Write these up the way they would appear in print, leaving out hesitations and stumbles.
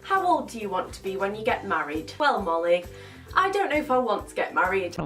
How old do you want to be when you get married? Well, Molly, I don't know if I want to get married.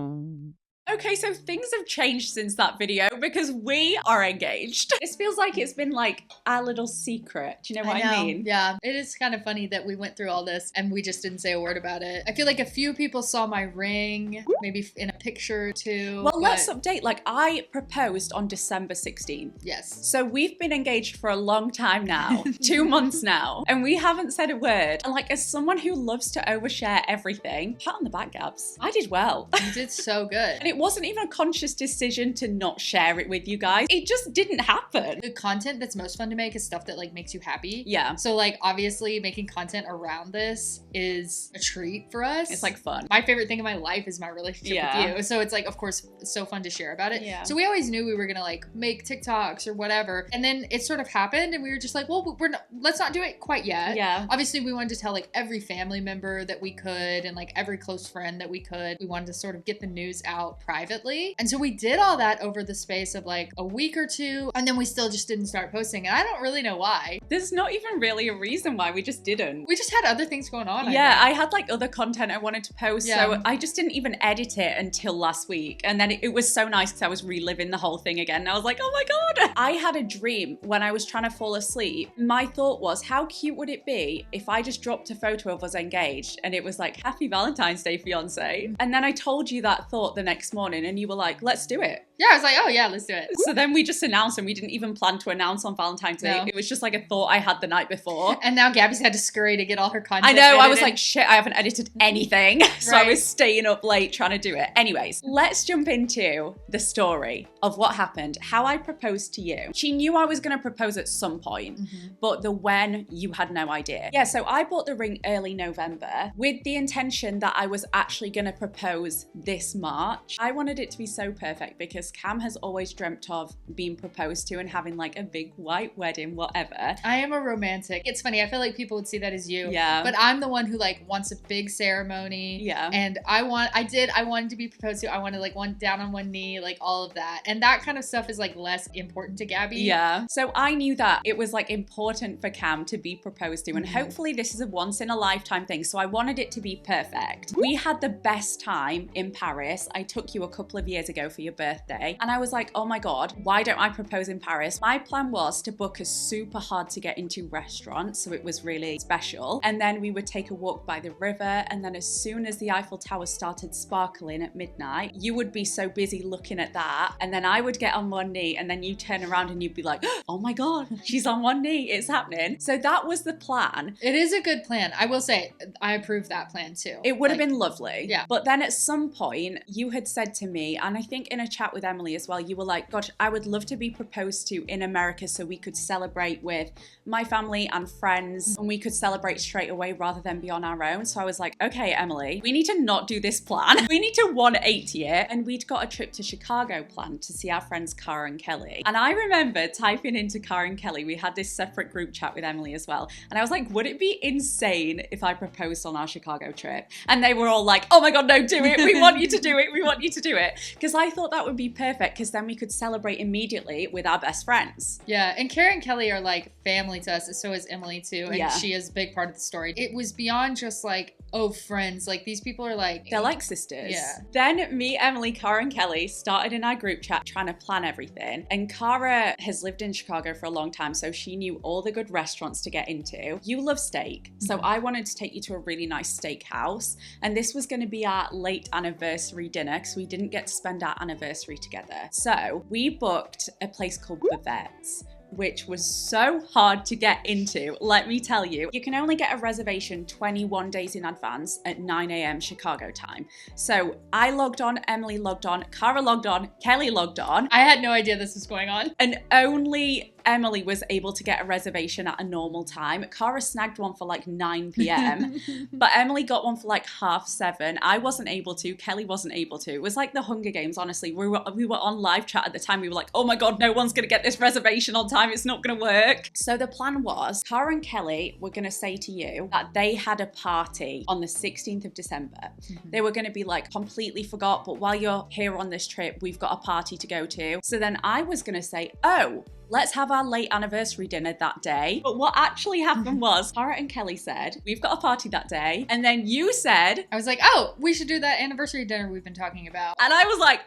Okay, so things have changed since that video because we are engaged. This feels like it's been like our little secret. Do you know what I mean? Yeah, it is kind of funny that we went through all this and we just didn't say a word about it. I feel like a few people saw my ring, maybe in a picture or two. Well, let's update. Like, I proposed on December 16th. Yes. So we've been engaged for a long time now, 2 months now, and we haven't said a word. And like, as someone who loves to overshare everything, pat on the back, Gabs. I did well. You did so good. And it wasn't even a conscious decision to not share it with you guys. It just didn't happen. The content that's most fun to make is stuff that like makes you happy. Yeah. So like obviously making content around this is a treat for us. It's like fun. My favorite thing in my life is my relationship with you. So it's like, of course, it's so fun to share about it. Yeah. So we always knew we were gonna like make TikToks or whatever. And then it sort of happened and we were just like, well, let's not do it quite yet. Yeah. Obviously we wanted to tell like every family member that we could and like every close friend that we could. We wanted to sort of get the news out privately. And so we did all that over the space of like a week or two, and then we still just didn't start posting. And I don't really know why. There's not even really a reason why, we just didn't. We just had other things going on. Yeah, I had like other content I wanted to post, Yeah. so I just didn't even edit it until last week. And then it was so nice because I was reliving the whole thing again. And I was like, oh my God. I had a dream when I was trying to fall asleep. My thought was, how cute would it be if I just dropped a photo of us engaged and it was like, Happy Valentine's Day, fiance. And then I told you that thought the next morning and you were like, let's do it. Yeah, I was like, oh yeah, let's do it. So then we just announced, and we didn't even plan to announce on Valentine's Day. No. It was just like a thought I had the night before. And now Gabby's had to scurry to get all her content I know, I was edited. like, shit, I haven't edited anything. So I Right. was staying up late trying to do it. Anyways, let's jump into the story of what happened, how I proposed to you. She knew I was going to propose at some point, but the when, you had no idea. Yeah, so I bought the ring early November with the intention that I was actually going to propose this March. I wanted it to be so perfect because Cam has always dreamt of being proposed to and having like a big white wedding, whatever. I am a romantic. It's funny, I feel like people would see that as you. Yeah. But I'm the one who like wants a big ceremony. Yeah. And I wanted to be proposed to. I wanted like one down on one knee, like all of that. And that kind of stuff is like less important to Gabby. Yeah. So I knew that it was like important for Cam to be proposed to, and hopefully this is a once in a lifetime thing. So I wanted it to be perfect. We had the best time in Paris. I took you a couple of years ago for your birthday, and I was like, oh my God, why don't I propose in Paris? My plan was to book a super hard to get into restaurant, so it was really special. And then we would take a walk by the river, and then as soon as the Eiffel Tower started sparkling at midnight, you would be so busy looking at that, and then I would get on one knee, and then you turn around and you'd be like, oh my God, she's on one knee, it's happening. So that was the plan. It is a good plan. I will say, I approve that plan too. It would have been lovely. Yeah. But then at some point, you had said to me, and I think in a chat with Emily as well, you were like, God, I would love to be proposed to in America so we could celebrate with my family and friends, and we could celebrate straight away rather than be on our own. So I was like, okay, Emily, we need to not do this plan. We need to 180 it. And we'd got a trip to Chicago planned to see our friends Cara and Kelly. And I remember typing into Cara and Kelly, we had this separate group chat with Emily as well. And I was like, would it be insane if I proposed on our Chicago trip? And they were all like, oh my God, no, do it. We want you to do it. We want you to do it. Because I thought that would be perfect, because then we could celebrate immediately with our best friends. Yeah, and Kara and Kelly are like family to us, and so is Emily too, and Yeah. she is a big part of the story. It was beyond just like, oh, friends. Like, these people are like... They're like sisters. Yeah. Then me, Emily, Cara, and Kelly started in our group chat trying to plan everything. And Cara has lived in Chicago for a long time, so she knew all the good restaurants to get into. You love steak, so I wanted to take you to a really nice steakhouse. And this was going to be our late anniversary dinner, because we didn't get to spend our anniversary together. So we booked a place called Bavette's, which was so hard to get into, let me tell you. You can only get a reservation 21 days in advance at 9 a.m. Chicago time. So I logged on, Emily logged on, Cara logged on, Kelly logged on, I had no idea this was going on. and only Emily was able to get a reservation at a normal time. Cara snagged one for like 9 p.m. but Emily got one for like 7:30. I wasn't able to, Kelly wasn't able to. It was like the Hunger Games, honestly. We were on live chat at the time. We were like, oh my God, no one's gonna get this reservation on time. It's not gonna work. So the plan was, Cara and Kelly were gonna say to you that they had a party on the 16th of December. They were gonna be like, completely forgot, but while you're here on this trip, we've got a party to go to. So then I was gonna say, oh, let's have our late anniversary dinner that day. But what actually happened was Cara and Kelly said, we've got a party that day. And then you said, I was like, oh, we should do that anniversary dinner we've been talking about. and I was like,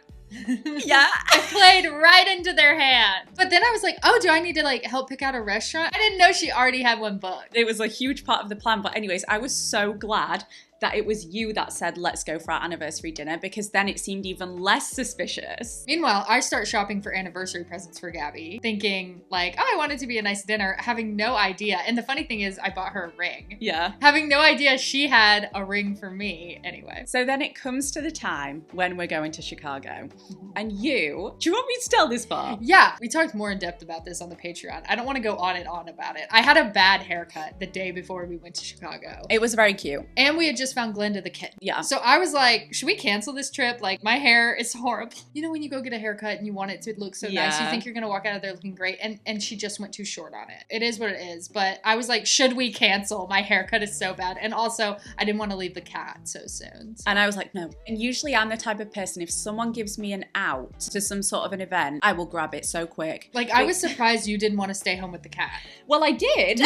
yeah. I played right into their hand. But then I was like, oh, do I need to like help pick out a restaurant? I didn't know she already had one booked. It was a huge part of the plan. But anyways, I was so glad that it was you that said, let's go for our anniversary dinner, because then it seemed even less suspicious. Meanwhile, I start shopping for anniversary presents for Gabby, thinking like, oh, I want it to be a nice dinner, having no idea. And the funny thing is, I bought her a ring. Yeah. Having no idea she had a ring for me anyway. So then it comes to the time when we're going to Chicago. And do you want me to tell this part? Yeah, we talked more in depth about this on the Patreon. I don't want to go on and on about it. I had a bad haircut the day before we went to Chicago. It was very cute. And we had just found Glenda the kitten. Yeah. So I was like, should we cancel this trip? Like, my hair is horrible. You know when you go get a haircut and you want it to look so nice, you think you're gonna walk out of there looking great, and she just went too short on it. It is what it is. But I was like, should we cancel? My haircut is so bad. And also, I didn't want to leave the cat so soon. And I was like, no. And usually I'm the type of person, if someone gives me an out to some sort of an event, I will grab it so quick. Like, I was surprised you didn't want to stay home with the cat. Well, I did.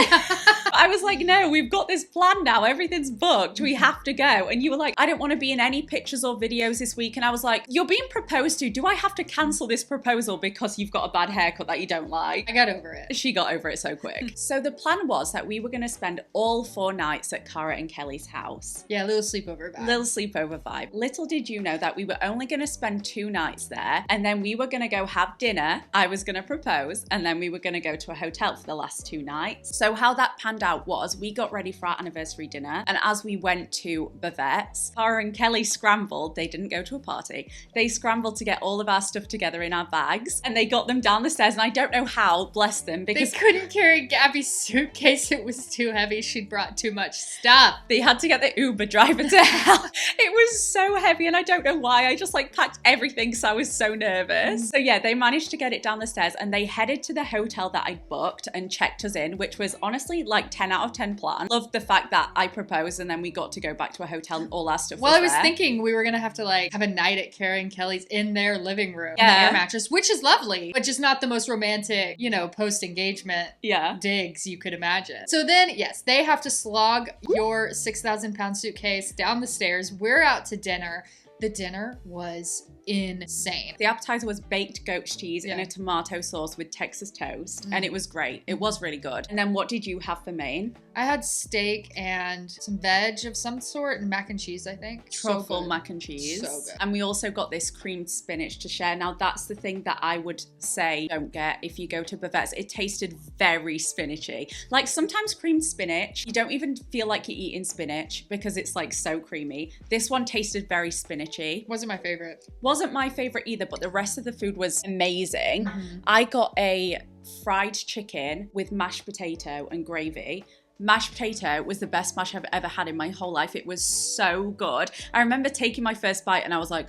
I was like, no, we've got this plan now. Everything's booked. We have to go. And you were like, I don't want to be in any pictures or videos this week. And I was like, you're being proposed to. Do I have to cancel this proposal because you've got a bad haircut that you don't like? I got over it. She got over it so quick. So the plan was that we were going to spend all 4 nights at Cara and Kelly's house. Yeah, a little sleepover vibe. Little sleepover vibe. Little did you know that we were only going to spend 2 nights there. And then we were going to go have dinner. I was going to propose. And then we were going to go to a hotel for the last 2 nights. So how that panned out was we got ready for our anniversary dinner. And as we went to Bavette's, Cara and Kelly scrambled. They didn't go to a party. They scrambled to get all of our stuff together in our bags. And they got them down the stairs. And I don't know how, bless them, because they couldn't carry Gabby's suitcase. It was too heavy. She'd brought too much stuff. They had to get the Uber driver to help. It was so heavy and I don't know why. I just like packed everything because I was so nervous. So yeah, they managed to get it down the stairs and they headed to the hotel that I booked and checked us in, which was honestly like 10 out of 10 plan. Loved the fact that I proposed and then we got to go back to a hotel and all our stuff Well, I was there. thinking we were gonna have to like have a night at Cara and Kelly's in their living room, Yeah. on the air mattress, which is lovely, but just not the most romantic, you know, post-engagement digs you could imagine. So then, yes, they have to slog your 6,000-pound suitcase down the stairs. We're out to dinner. The dinner was insane. The appetizer was baked goat's cheese in a tomato sauce with Texas toast, and it was great. It was really good. And then what did you have for main? I had steak and some veg of some sort and mac and cheese, I think. Truffle mac and cheese. So good. And we also got this creamed spinach to share. Now that's the thing that I would say don't get if you go to Bavette's. It tasted very spinachy. Like sometimes creamed spinach, you don't even feel like you're eating spinach because it's like so creamy. This one tasted very spinachy. Wasn't my favorite. Wasn't my favorite either, but the rest of the food was amazing. I got a fried chicken with mashed potato and gravy. Mashed potato was the best mash I've ever had in my whole life. It was so good. I remember taking my first bite and I was like,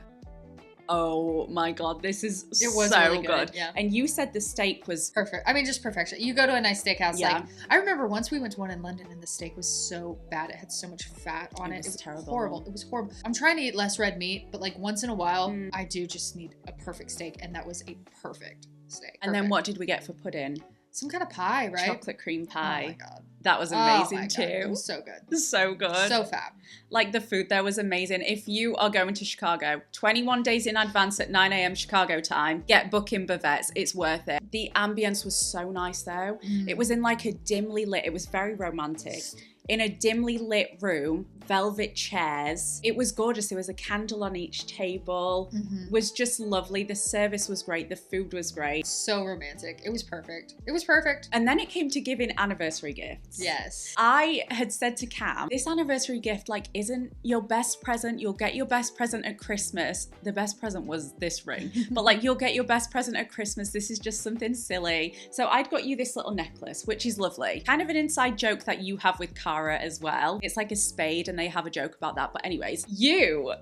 oh my God, this is so really good. Yeah. And you said the steak was perfect. I mean, just perfection. You go to a nice steakhouse. Yeah. Like, I remember once we went to one in London and the steak was so bad. It had so much fat on it. It was terrible. Horrible. It was horrible. I'm trying to eat less red meat, but like once in a while, I do just need a perfect steak. And that was a perfect steak. And then what did we get for pudding? Some kind of pie, right? Chocolate cream pie. Oh my God. That was amazing too. It was so good. So good. So fab. Like the food there was amazing. If you are going to Chicago, 21 days in advance at 9 a.m. Chicago time, get booking Bavette's. It's worth it. The ambience was so nice though. It was in like a dimly lit, it was very romantic. In a dimly lit room, velvet chairs. It was gorgeous. There was a candle on each table. It was just lovely. The service was great. The food was great. So romantic. It was perfect. It was perfect. And then it came to giving anniversary gifts. Yes. I had said to Cam, this anniversary gift like isn't your best present. You'll get your best present at Christmas. The best present was this ring. But like you'll get your best present at Christmas. This is just something silly. So I'd got you this little necklace, which is lovely. Kind of an inside joke that you have with Cara as well. It's like a spade and they have a joke about that. But anyways, you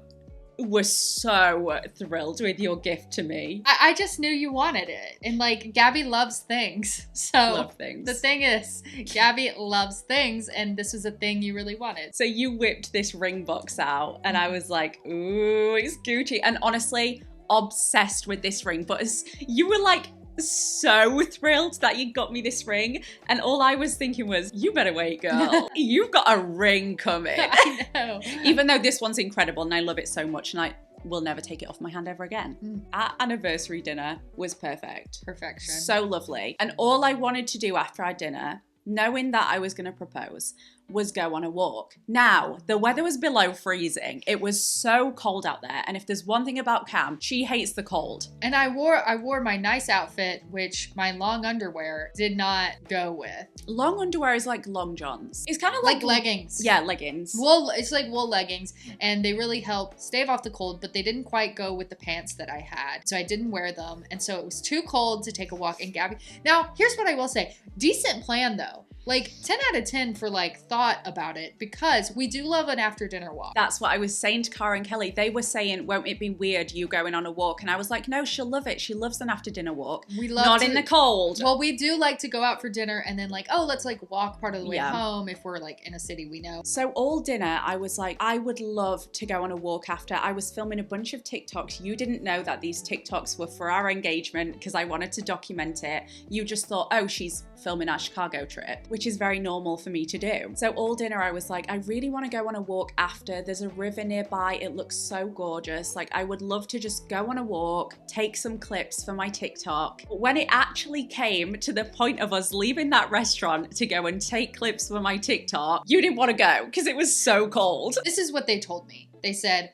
were so thrilled with your gift to me. I just knew you wanted it. And like, Gabby loves things. So Love things. The thing is, Gabby loves things and this was a thing you really wanted. So you whipped this ring box out and I was like, ooh, it's Gucci. And honestly, obsessed with this ring. But as you were like so thrilled that you got me this ring. And all I was thinking was, you better wait, girl. You've got a ring coming. I know. Even though this one's incredible and I love it so much and I will never take it off my hand ever again. Our anniversary dinner was perfect. Perfection. So lovely. And all I wanted to do after our dinner, knowing that I was going to propose, was go on a walk. Now, the weather was below freezing. It was so cold out there. And if there's one thing about Cam, she hates the cold. And I wore my nice outfit, which my long underwear did not go with. Long underwear is like long johns. It's kind of like leggings. Yeah, leggings. It's like wool leggings, and they really help stave off the cold, but they didn't quite go with the pants that I had. So I didn't wear them. And so it was too cold to take a walk. And Gabby, now here's what I will say. Decent plan though. Like 10 out of 10 for like thought about it, because we do love an after dinner walk. That's what I was saying to Cara and Kelly. They were saying, won't it be weird you going on a walk? And I was like, no, she'll love it. She loves an after dinner walk. We love Not in the cold. Well, we do like to go out for dinner and then like, oh, let's like walk part of the way home if we're like in a city we know. So all dinner, I was like, I would love to go on a walk after. I was filming a bunch of TikToks. You didn't know that these TikToks were for our engagement because I wanted to document it. You just thought, oh, she's filming our Chicago trip, which is very normal for me to do. So all dinner I was like, I really want to go on a walk after. There's a river nearby. It looks so gorgeous. Like I would love to just go on a walk, take some clips for my TikTok. But when it actually came to the point of us leaving that restaurant to go and take clips for my TikTok, you didn't want to go because it was so cold. This is what they told me. They said,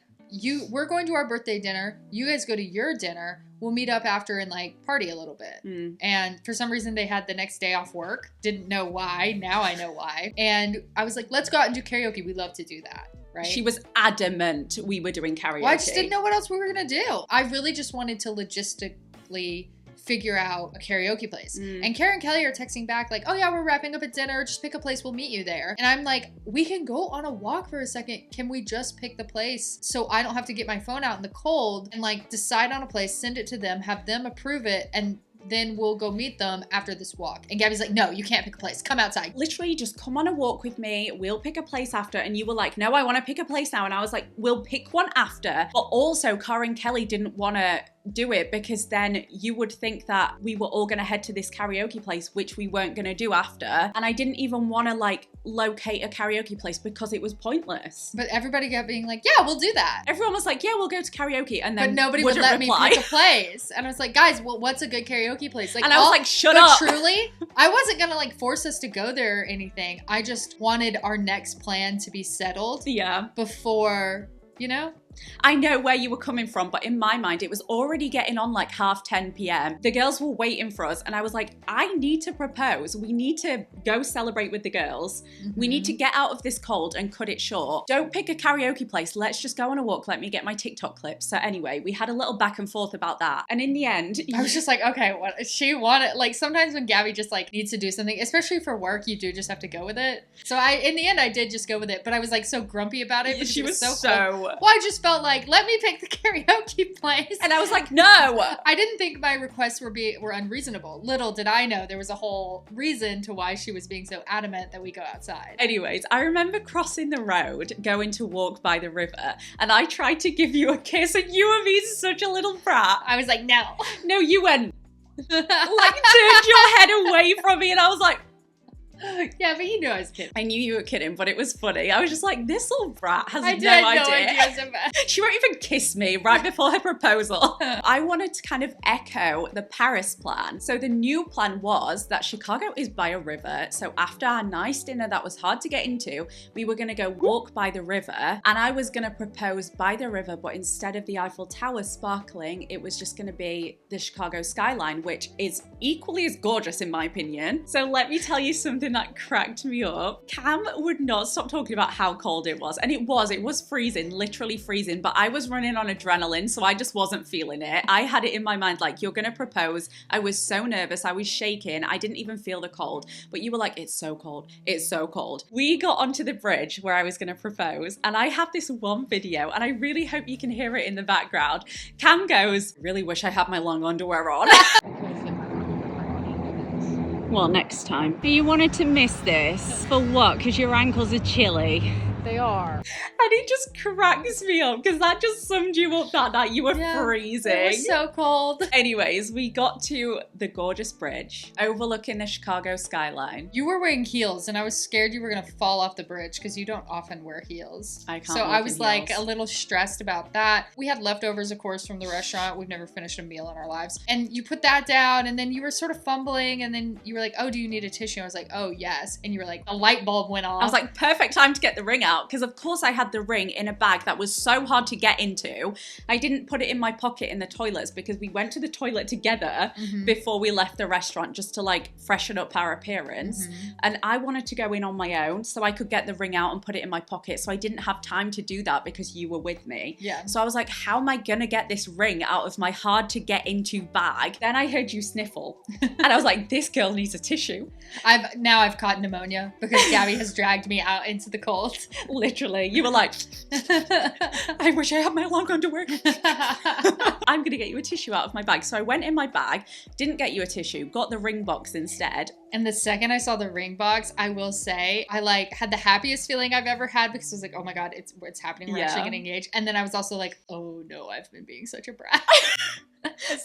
we're going to our birthday dinner. You guys go to your dinner. We'll meet up after and like party a little bit. And for some reason they had the next day off work. Didn't know why. Now I know why. And I was like, let's go out and do karaoke. We love to do that. Right? She was adamant we were doing karaoke. Well, I just didn't know what else we were going to do. I really just wanted to logistically figure out a karaoke place. And Karen and Kelly are texting back like, oh yeah, we're wrapping up at dinner. Just pick a place. We'll meet you there. And I'm like, we can go on a walk for a second. Can we just pick the place so I don't have to get my phone out in the cold and like decide on a place, send it to them, have them approve it, and then we'll go meet them after this walk. And Gabby's like, no, you can't pick a place. Come outside. Literally just come on a walk with me. We'll pick a place after. And you were like, no, I want to pick a place now. And I was like, we'll pick one after. But also Cara and Kelly didn't want to do it because then you would think that we were all going to head to this karaoke place, which we weren't going to do after. And I didn't even want to like locate a karaoke place because it was pointless. But everybody kept being like, yeah, we'll do that. Everyone was like, yeah, we'll go to karaoke. And then but nobody would let me pick a place. And I was like, guys, well, what's a good karaoke place? Like, and I was like, shut up. Truly, I wasn't going to like force us to go there or anything. I just wanted our next plan to be settled. Yeah. Before, you know? I know where you were coming from, but in my mind, it was already getting on like 10:30 p.m. The girls were waiting for us, and I was like, I need to propose. We need to go celebrate with the girls. We need to get out of this cold and cut it short. Don't pick a karaoke place. Let's just go on a walk. Let me get my TikTok clips. So anyway, we had a little back and forth about that. And in the end, I was just like, okay, what she wanted. Like sometimes when Gabby just like needs to do something, especially for work, you do just have to go with it. So in the end, I did just go with it, but I was like so grumpy about it because she was so cold. Well, I just felt like, let me pick the karaoke place. And I was like, no. I didn't think my requests were unreasonable. Little did I know there was a whole reason to why she was being so adamant that we go outside. Anyways, I remember crossing the road, going to walk by the river, and I tried to give you a kiss, and you were being such a little brat. I was like, no. No, you went, like, turned your head away from me, and I was like, yeah, but you knew I was kidding. I knew you were kidding, but it was funny. I was just like, this little brat has no idea. She won't even kiss me right before her proposal. I wanted to kind of echo the Paris plan. So the new plan was that Chicago is by a river. So after our nice dinner that was hard to get into, we were going to go walk by the river, and I was going to propose by the river, but instead of the Eiffel Tower sparkling, it was just going to be the Chicago skyline, which is equally as gorgeous in my opinion. So let me tell you something that cracked me up. Cam would not stop talking about how cold it was. And it was freezing, literally freezing, but I was running on adrenaline, so I just wasn't feeling it. I had it in my mind like, you're gonna propose. I was so nervous, I was shaking, I didn't even feel the cold. But you were like, it's so cold, it's so cold. We got onto the bridge where I was gonna propose, and I have this one video, and I really hope you can hear it in the background. Cam goes, really wish I had my long underwear on. Well, next time. You wanted to miss this. For what? Because your ankles are chilly. they are. And it just cracks me up because that just summed you up that night. You were freezing. It was so cold. Anyways, we got to the gorgeous bridge overlooking the Chicago skyline. You were wearing heels, and I was scared you were gonna fall off the bridge because you don't often wear heels. I can't. So I was like heels. a little stressed about that. We had leftovers, of course, from the restaurant. We've never finished a meal in our lives. And you put that down, and then you were sort of fumbling, and then you were like, "Oh, do you need a tissue?" I was like, "Oh, yes." And you were like, a light bulb went off. I was like, perfect time to get the ring out because of course I had the ring in a bag that was so hard to get into. I didn't put it in my pocket in the toilets because we went to the toilet together before we left the restaurant just to like freshen up our appearance. And I wanted to go in on my own so I could get the ring out and put it in my pocket. So I didn't have time to do that because you were with me. Yeah. So I was like, how am I gonna get this ring out of my hard to get into bag? Then I heard you sniffle and I was like, this girl needs a tissue. I've caught pneumonia because Gabby has dragged me out into the cold. Literally. You were like, I wish I had my long underwear. I'm gonna get you a tissue out of my bag. So I went in my bag, didn't get you a tissue, got the ring box instead. And the second I saw the ring box, I will say, I like had the happiest feeling I've ever had because I was like, oh my God, it's happening. We're actually getting engaged. And then I was also like, oh no, I've been being such a brat.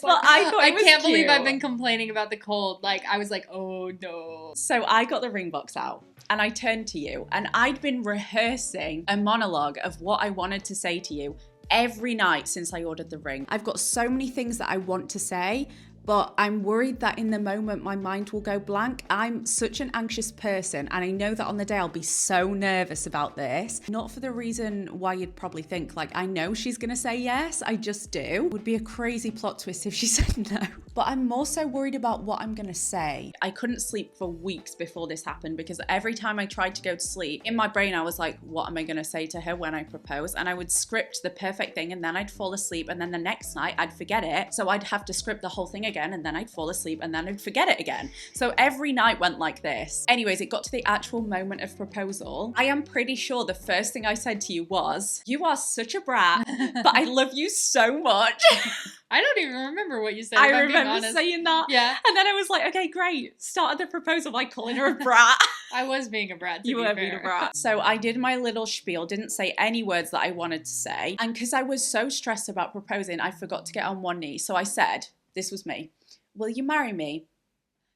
Well, I thought I can't believe I've been complaining about the cold. Like, I was like, oh no. So I got the ring box out and I turned to you and I'd been rehearsing a monologue of what I wanted to say to you every night since I ordered the ring. I've got so many things that I want to say, but I'm worried that in the moment my mind will go blank. I'm such an anxious person and I know that on the day I'll be so nervous about this. Not for the reason why you'd probably think, like, I know she's gonna say yes, I just do. It would be a crazy plot twist if she said no. But I'm more so worried about what I'm gonna say. I couldn't sleep for weeks before this happened because every time I tried to go to sleep, in my brain I was like, what am I gonna say to her when I propose? And I would script the perfect thing and then I'd fall asleep and then the next night I'd forget it. So I'd have to script the whole thing again and then I'd fall asleep and then I'd forget it again. So every night went like this. Anyways, it got to the actual moment of proposal. I am pretty sure the first thing I said to you was, you are such a brat, but I love you so much. I don't even remember what you said. I remember saying that. Yeah. And then I was like, okay, great. Started the proposal by calling her a brat. I was being a brat. You were being a brat. So I did my little spiel, didn't say any words that I wanted to say. And because I was so stressed about proposing, I forgot to get on one knee. So I said, this was me, will you marry me?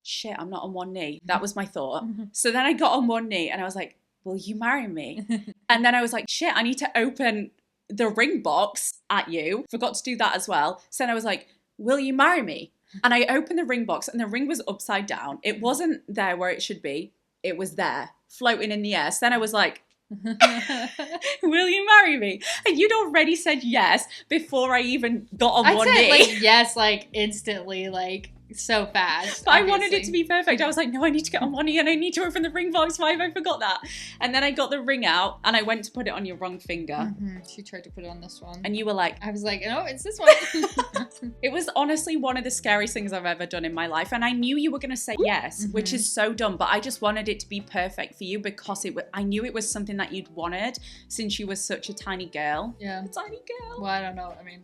Shit, I'm not on one knee. That was my thought. So then I got on one knee and I was like, will you marry me? And then I was like, shit, I need to open the ring box at you. Forgot to do that as well. So then I was like, will you marry me? And I opened the ring box and the ring was upside down. It wasn't there where it should be. It was there, floating in the air. So then I was like, will you marry me? And you'd already said yes before I even got on one knee. Like yes, like instantly, like so fast. But I wanted it to be perfect. I was like, no, I need to get on one knee and I need to open the ring box. Why have I forgot that? And then I got the ring out and I went to put it on your wrong finger. She tried to put it on this one. And you were like, I was like, no, it's this one. It was honestly one of the scariest things I've ever done in my life. And I knew you were going to say yes, which is so dumb. But I just wanted it to be perfect for you because I knew it was something that you'd wanted since you were such a tiny girl. Yeah. A tiny girl. Well, I don't know. I mean,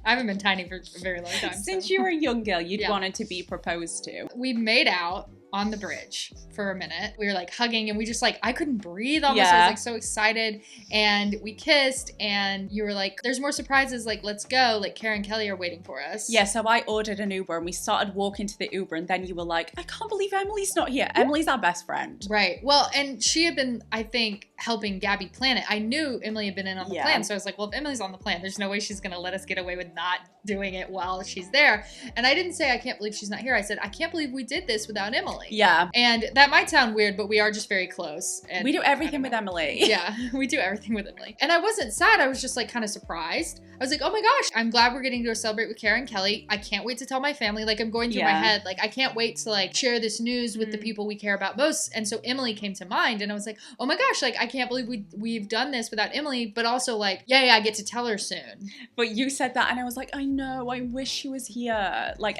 I haven't been tiny for a very long time. Since you were a young girl, you'd wanted to be proposed to. We made out on the bridge for a minute. We were like hugging and we just like, I couldn't breathe almost. I was like so excited and we kissed and you were like, there's more surprises. Like, let's go. Like Karen and Kelly are waiting for us. Yeah. So I ordered an Uber and we started walking to the Uber and then you were like, I can't believe Emily's not here. Emily's our best friend. Right. Well, and she had been, I think, helping Gabby plan it. I knew Emily had been in on the plan. So I was like, well, if Emily's on the plan, there's no way she's going to let us get away with not doing it while she's there. And I didn't say, I can't believe she's not here. I said, I can't believe we did this without Emily. Yeah. And that might sound weird, but we are just very close. And we do everything with Emily. Yeah, we do everything with Emily. And I wasn't sad. I was just like kind of surprised. I was like, oh my gosh, I'm glad we're getting to go celebrate with Karen and Kelly. I can't wait to tell my family. Like I'm going through my head. Like I can't wait to like share this news with the people we care about most. And so Emily came to mind and I was like, oh my gosh, like I can't believe we've done this without Emily, but also like, yeah, I get to tell her soon. But you said that and I was like, I know, I wish she was here. Like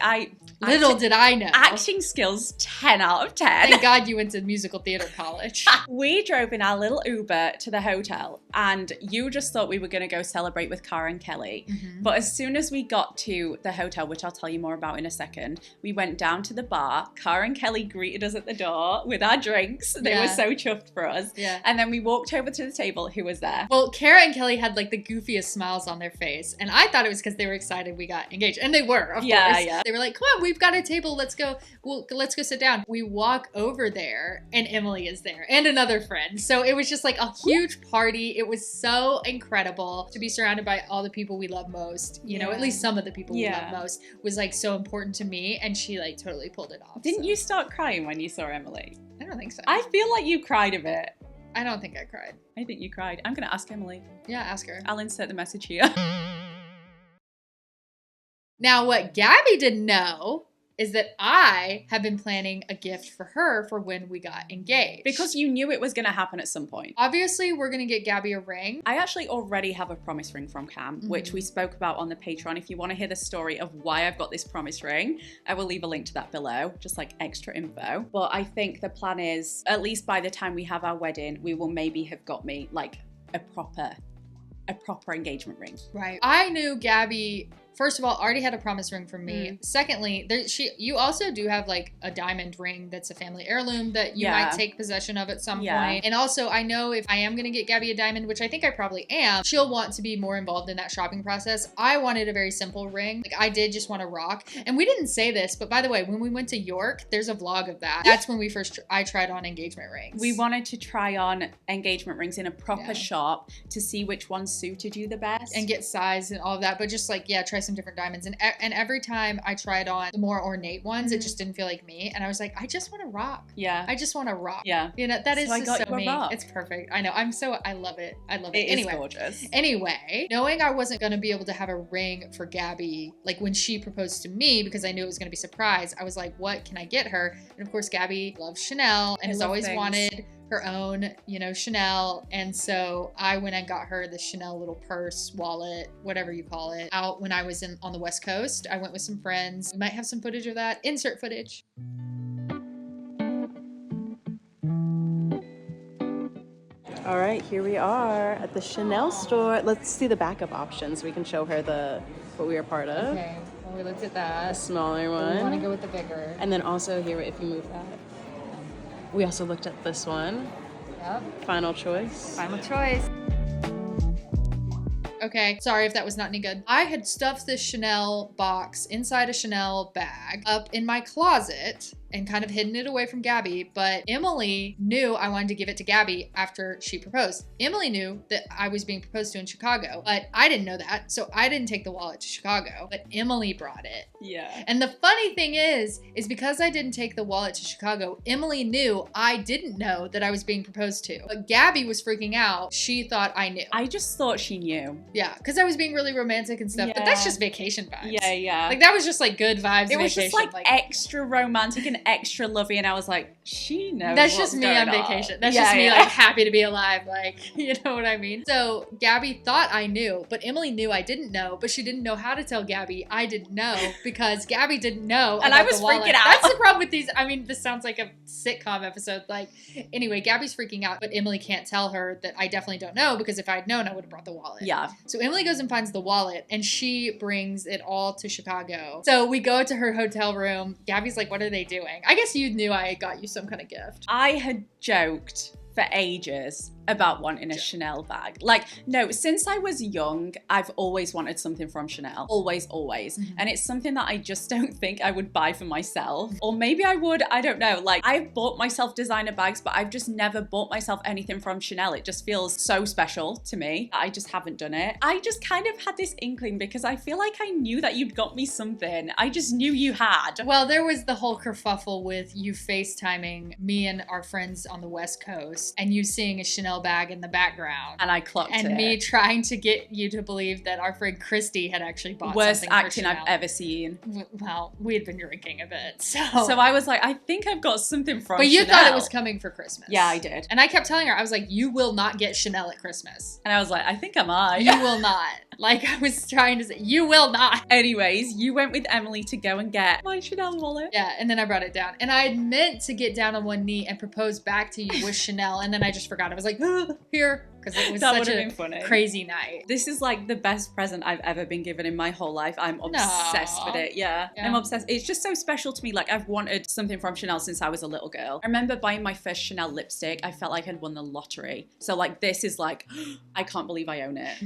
Little did I know. Acting skills 10 10 out of 10. Thank God you went to musical theater college. We drove in our little Uber to the hotel, and you just thought we were going to go celebrate with Cara and Kelly. Mm-hmm. But as soon as we got to the hotel, which I'll tell you more about in a second, we went down to the bar. Cara and Kelly greeted us at the door with our drinks. They were so chuffed for us. Yeah. And then we walked over to the table. Who was there? Well, Cara and Kelly had like the goofiest smiles on their face. And I thought it was because they were excited we got engaged. And they were, of course. Yeah. They were like, come on, we've got a table. Let's go. Well, let's go sit down. We walk over there and Emily is there and another friend. So it was just like a huge party. It was so incredible to be surrounded by all the people we love most. You know, at least some of the people we love most was like so important to me. And she like totally pulled it off. Didn't you start crying when you saw Emily? I don't think so. I feel like you cried a bit. I don't think I cried. I think you cried. I'm going to ask Emily. Yeah, ask her. I'll insert the message here. Now, what Gabby didn't know is that I have been planning a gift for her for when we got engaged. Because you knew it was going to happen at some point. Obviously, we're going to get Gabby a ring. I actually already have a promise ring from Cam, which we spoke about on the Patreon. If you want to hear the story of why I've got this promise ring, I will leave a link to that below, just like extra info. But I think the plan is, at least by the time we have our wedding, we will maybe have got me like a proper engagement ring. Right. I knew Gabby, first of all, already had a promise ring from me. Secondly, you also do have like a diamond ring that's a family heirloom that you might take possession of at some point. And also, I know if I am going to get Gabby a diamond, which I think I probably am, she'll want to be more involved in that shopping process. I wanted a very simple ring. Like I did just want to rock. And we didn't say this, but by the way, when we went to York, there's a vlog of that. That's when I tried on engagement rings. We wanted to try on engagement rings in a proper shop to see which ones suited you the best. And get size and all of that. But just like, try some different diamonds. And every time I tried on the more ornate ones, it just didn't feel like me. And I was like, I just want to rock. Yeah. I just want to rock. Yeah. You know, that is so just so me. Rock. It's perfect. I know. I love it. I love it. It anyway, is gorgeous. Anyway, knowing I wasn't going to be able to have a ring for Gabby, like when she proposed to me, because I knew it was going to be a surprise, I was like, what can I get her? And of course, Gabby loves Chanel and has always wanted her own, Chanel. And so I went and got her the Chanel little purse, wallet, whatever you call it, out when I was on the West Coast. I went with some friends. We might have some footage of that. Insert footage. All right, here we are at the Chanel store. Let's see the backup options. We can show her what we are part of. Okay, well, we looked at that. A smaller one. We want to go with the bigger. And then also here, if you move that. We also looked at this one. Yep. Final choice. Final choice. Okay, sorry if that was not any good. I had stuffed this Chanel box inside a Chanel bag up in my closet and kind of hidden it away from Gabby, but Emily knew I wanted to give it to Gabby after she proposed. Emily knew that I was being proposed to in Chicago, but I didn't know that, so I didn't take the wallet to Chicago, but Emily brought it. Yeah. And the funny thing is because I didn't take the wallet to Chicago, Emily knew I didn't know that I was being proposed to. But Gabby was freaking out. She thought I knew. I just thought she knew. Yeah, because I was being really romantic and stuff, but that's just vacation vibes. Yeah. Like that was just like good vibes. It was vacation. just like extra romantic and extra lovey, and I was like, she knows. That's just me on vacation. That's just me like happy to be alive. Like, you know what I mean? So Gabby thought I knew, but Emily knew I didn't know, but she didn't know how to tell Gabby I didn't know because Gabby didn't know. And I was freaking out. That's the problem with these. I mean, this sounds like a sitcom episode. Like, anyway, Gabby's freaking out, but Emily can't tell her that I definitely don't know because if I'd known, I would have brought the wallet. Yeah. So Emily goes and finds the wallet and she brings it all to Chicago. So we go to her hotel room. Gabby's like, what are they doing? I guess you knew I got you some kind of gift. I had joked for ages about wanting a Chanel bag. Like, no, since I was young, I've always wanted something from Chanel. Always. And it's something that I just don't think I would buy for myself. Or maybe I would, I don't know. Like, I've bought myself designer bags, but I've just never bought myself anything from Chanel. It just feels so special to me. I just haven't done it. I just kind of had this inkling because I feel like I knew that you'd got me something. I just knew you had. Well, there was the whole kerfuffle with you FaceTiming me and our friends on the West Coast and you seeing a Chanel Chanel bag in the background. And I clocked it. And me trying to get you to believe that our friend Christy had actually bought Worst something for acting Chanel. I've ever seen. Well, we had been drinking a bit, so I was like, I think I've got something from But you Chanel. thought it was coming for Christmas. Yeah, I did. And I kept telling her, I was like, you will not get Chanel at Christmas. And I was like, I think I might. You will not. Like, I was trying to say, you will not. Anyways, you went with Emily to go and get my Chanel wallet. Yeah, and then I brought it down. And I had meant to get down on one knee and propose back to you with Chanel, and then I just forgot. I was like, here, because it was such a crazy night. This is like the best present I've ever been given in my whole life. I'm obsessed with it. Yeah, I'm obsessed. It's just so special to me. Like, I've wanted something from Chanel since I was a little girl. I remember buying my first Chanel lipstick. I felt like I'd won the lottery. So like, this is like, I can't believe I own it.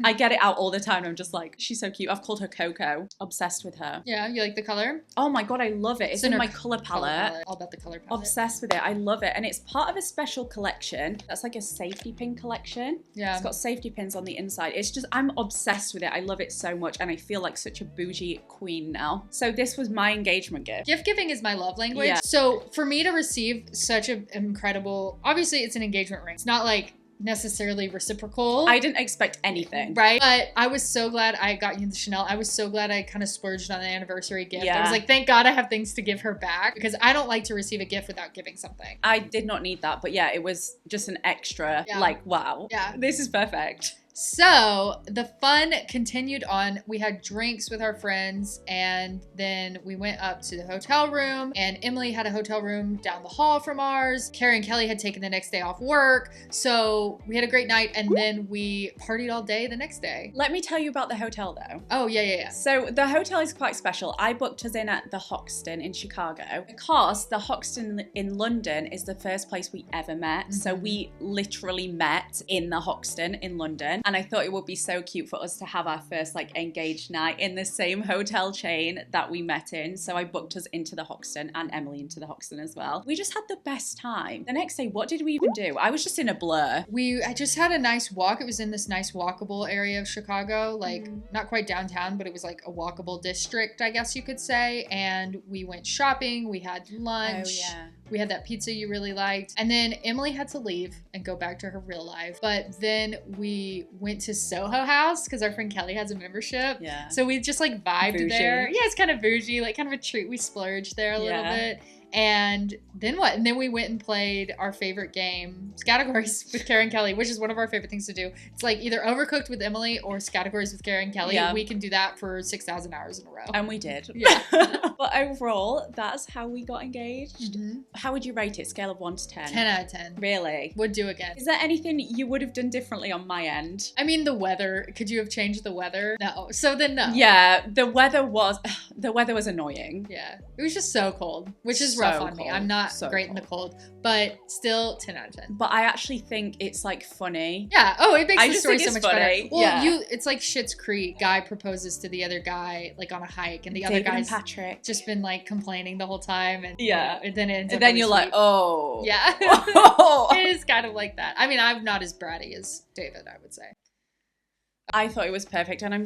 I get it out all the time. I'm just like, she's so cute. I've called her Coco. Obsessed with her. Yeah, you like the color? Oh my God, I love it. It's in my color palette. All about the color palette. Obsessed with it. I love it. And it's part of a special collection. That's like a safety pin collection. Yeah. It's got safety pins on the inside. It's just, I'm obsessed with it. I love it so much. And I feel like such a bougie queen now. So this was my engagement gift. Gift giving is my love language. Yeah. So for me to receive such an incredible, obviously it's an engagement ring. It's not like necessarily reciprocal. I didn't expect anything. Right? But I was so glad I got you the Chanel. I was so glad I kind of splurged on an anniversary gift. Yeah. I was like, thank God I have things to give her back, because I don't like to receive a gift without giving something. I did not need that. But yeah, it was just an extra, like, wow. Yeah. This is perfect. So the fun continued on. We had drinks with our friends, and then we went up to the hotel room, and Emily had a hotel room down the hall from ours. Carrie and Kelly had taken the next day off work. So we had a great night, and then we partied all day the next day. Let me tell you about the hotel though. Oh, yeah. So the hotel is quite special. I booked us in at the Hoxton in Chicago because the Hoxton in London is the first place we ever met. Mm-hmm. So we literally met in the Hoxton in London. And I thought it would be so cute for us to have our first like engaged night in the same hotel chain that we met in. So I booked us into the Hoxton and Emily into the Hoxton as well. We just had the best time. The next day, what did we even do? I was just in a blur. I just had a nice walk. It was in this nice walkable area of Chicago, like not quite downtown, but it was like a walkable district, I guess you could say. And we went shopping. We had lunch. Oh, yeah. We had that pizza you really liked. And then Emily had to leave and go back to her real life. But then we went to Soho House because our friend Kelly has a membership. Yeah. So we just like vibed Bougie. there. Yeah, it's kind of bougie, like kind of a treat. We splurged there a little bit. And then what? And then we went and played our favorite game, Categories with Karen and Kelly, which is one of our favorite things to do. It's like either Overcooked with Emily or Categories with Karen and Kelly. Yeah. We can do that for 6,000 hours in a row. And we did. Yeah. But overall, that's how we got engaged. Mm-hmm. How would you rate it? Scale of 1 to 10? 10 out of 10. Really? Would do again. Is there anything you would have done differently on my end? I mean, the weather. Could you have changed the weather? No. So then no. Yeah, the weather was annoying. Yeah. It was just so cold, which is So rough on me. cold. I'm not So great in the cold, but still 10 out of 10. But I actually think it's like funny. Yeah. Oh, it makes I the just story think so it's much funny. better. Well, Yeah. it's like Schitt's Creek. Guy proposes to the other guy like on a hike, and the other David and guy's Patrick. just been like complaining the whole time, and Yeah. and then it ends And up then really you're like, sweet. oh. Yeah. Oh. It is kind of like that. I mean, I'm not as bratty as David, I would say. I thought it was perfect, and I'm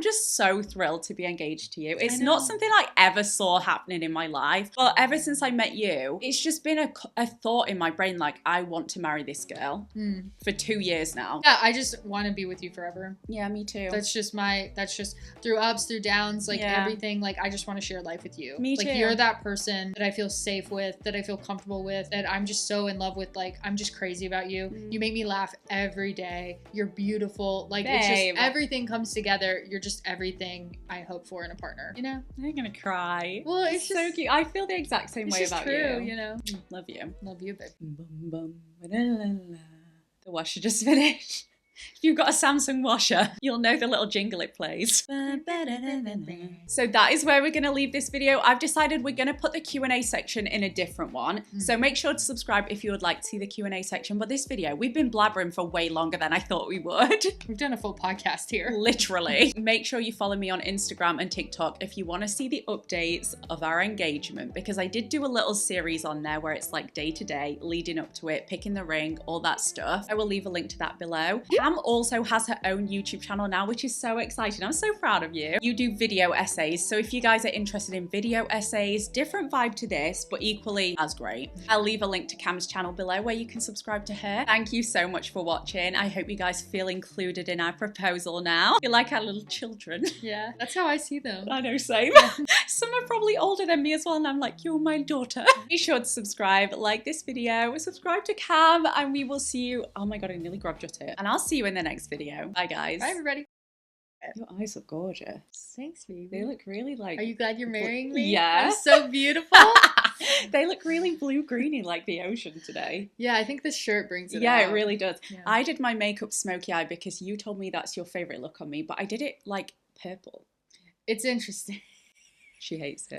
just so thrilled to be engaged to you. It's know. not something I ever saw happening in my life, but ever since I met you, it's just been a thought in my brain, like, I want to marry this girl for 2 years now. Yeah, I just want to be with you forever. Yeah, me too. That's just through ups, through downs, like Yeah. everything. Like, I just want to share life with you. Me like, too. you're that person that I feel safe with, that I feel comfortable with, that I'm just so in love with. Like, I'm just crazy about you. You make me laugh every day. You're beautiful. Like, it's Babe. just everything comes together. You're just everything I hope for in a partner. You know? I'm gonna cry. Well, it's so just cute. I feel the exact same It's way just about true, you. you know? Love you. Love you, babe. Bum, bum, ba-da-la-la. The washer just finished. If you've got a Samsung washer, you'll know the little jingle it plays. So that is where we're going to leave this video. I've decided we're going to put the Q&A section in a different one. So make sure to subscribe if you would like to see the Q&A section. But this video, we've been blabbering for way longer than I thought we would. We've done a full podcast here. Literally. Make sure you follow me on Instagram and TikTok if you want to see the updates of our engagement, because I did do a little series on there where it's like day to day, leading up to it, picking the ring, all that stuff. I will leave a link to that below. Cam also has her own YouTube channel now, which is so exciting. I'm so proud of you. You do video essays, so if you guys are interested in video essays, different vibe to this, but equally as great. I'll leave a link to Cam's channel below where you can subscribe to her. Thank you so much for watching. I hope you guys feel included in our proposal now. You're like our little children. Yeah, that's how I see them. I know, same. Some are probably older than me as well, and I'm like, you're my daughter. Be sure to subscribe, like this video, subscribe to Cam, and we will see you. Oh my god, I nearly grabbed your tip. And I'll see you in the next video. Bye, guys. Bye, everybody. Your eyes look gorgeous. Thanks, baby. They look really like... Are you glad you're marrying me? Yeah. I'm so beautiful. They look really blue-greeny like the ocean today. Yeah, I think this shirt brings it out. Yeah, it really does. Yeah. I did my makeup smoky eye because you told me that's your favorite look on me, but I did it like purple. It's interesting. She hates it.